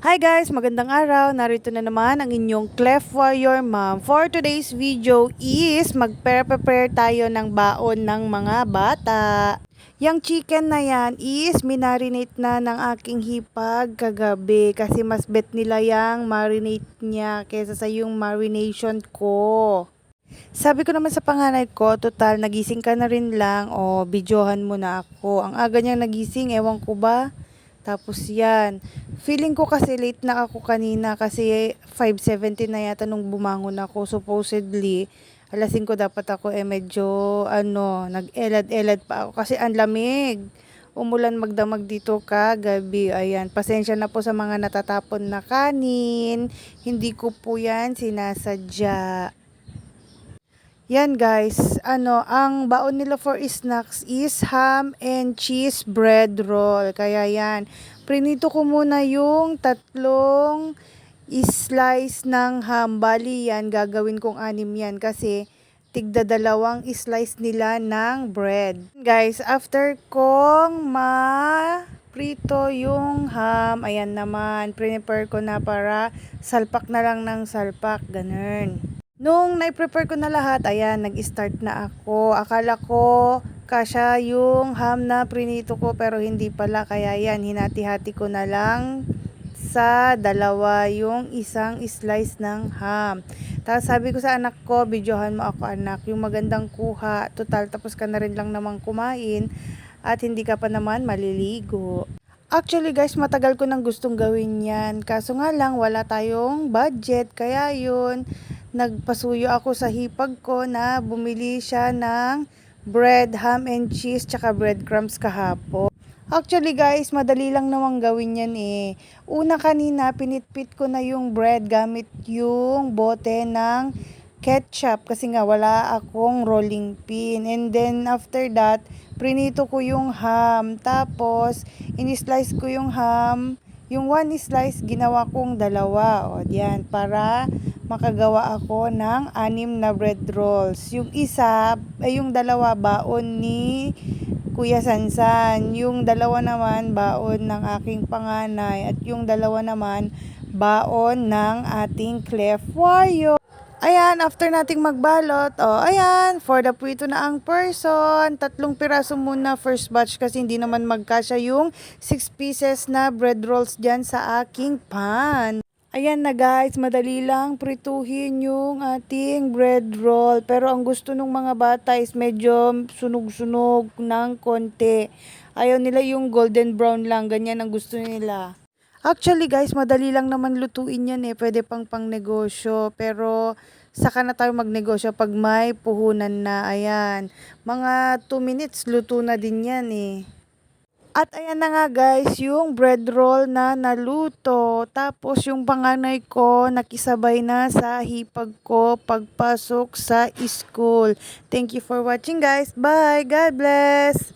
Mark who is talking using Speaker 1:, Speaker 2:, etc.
Speaker 1: Hi guys, magandang araw. Narito na naman ang inyong Clef Warrior Mom. For today's video is mag-prepare tayo ng baon ng mga bata. Yang chicken na yan is minarinate na ng aking hipag kagabi kasi mas bet nila yang marinate niya kaysa sa yung marination ko. Sabi ko naman sa panganay ko, total nagising ka na rin lang o videohan mo na ako. Ang aga niyang nagising, ewan ko ba? Tapos yan, feeling ko kasi late na ako kanina kasi 5:70 na yata nung bumangon ako. Supposedly, alas 5 dapat ako medyo nag-elad-elad pa ako kasi ang lamig. Umulan magdamag dito kagabi. Ayan, pasensya na po sa mga natatapon na kanin. Hindi ko po yan sinasadya. Yan guys, ang baon nila for snacks is ham and cheese bread roll. Kaya yan, prinito ko muna yung tatlong slice ng ham. Bali yan, gagawin kong 6 yan kasi tigda dalawang slice nila ng bread. Guys, after kong prito yung ham, ayan naman, prepare ko na para salpak na lang ng salpak, ganun. Nung na-prepare ko na lahat, ayan, nag-start na ako. Akala ko kasya yung ham na prinito ko pero hindi pala. Kaya yan, hinati-hati ko na lang sa dalawa yung isang slice ng ham. Tapos sabi ko sa anak ko, videohan mo ako anak, yung magandang kuha. Total, tapos ka na rin lang namang kumain at hindi ka pa naman maliligo. Actually guys, matagal ko nang gustong gawin yan. Kaso nga lang, wala tayong budget. Kaya yun, nagpasuyo ako sa hipag ko na bumili siya ng bread, ham and cheese, tsaka breadcrumbs kahapon. Actually guys, madali lang namang gawin yan eh. Una kanina, pinitpit ko na yung bread gamit yung bote ng ketchup kasi nga wala akong rolling pin. And then after that, prinito ko yung ham. Tapos, in-slice ko yung ham. Yung one slice, ginawa kong dalawa. O, diyan, para makagawa ako ng 6 na bread rolls. Yung isa, ay yung dalawa, baon ni Kuya Sansan. Yung dalawa naman, baon ng aking panganay. At yung dalawa naman, baon ng ating Clef Warrior. Ayan, after nating magbalot, ayan, for the prito na ang person, 3 piraso muna first batch kasi hindi naman magkasya yung 6 pieces na bread rolls dyan sa aking pan. Ayan na guys, madali lang prituhin yung ating bread roll. Pero ang gusto ng mga bata is medyo sunog-sunog ng konti. Ayaw nila yung golden brown lang, ganyan ang gusto nila. Actually guys, madali lang naman lutuin yan eh. Pwede pang negosyo. Pero saka na tayo magnegosyo pag may puhunan na. Ayan. Mga 2 minutes luto na din yan eh. At ayan na nga guys, yung bread roll na naluto. Tapos yung panganay ko nakisabay na sa hipag ko pagpasok sa school. Thank you for watching guys. Bye. God bless.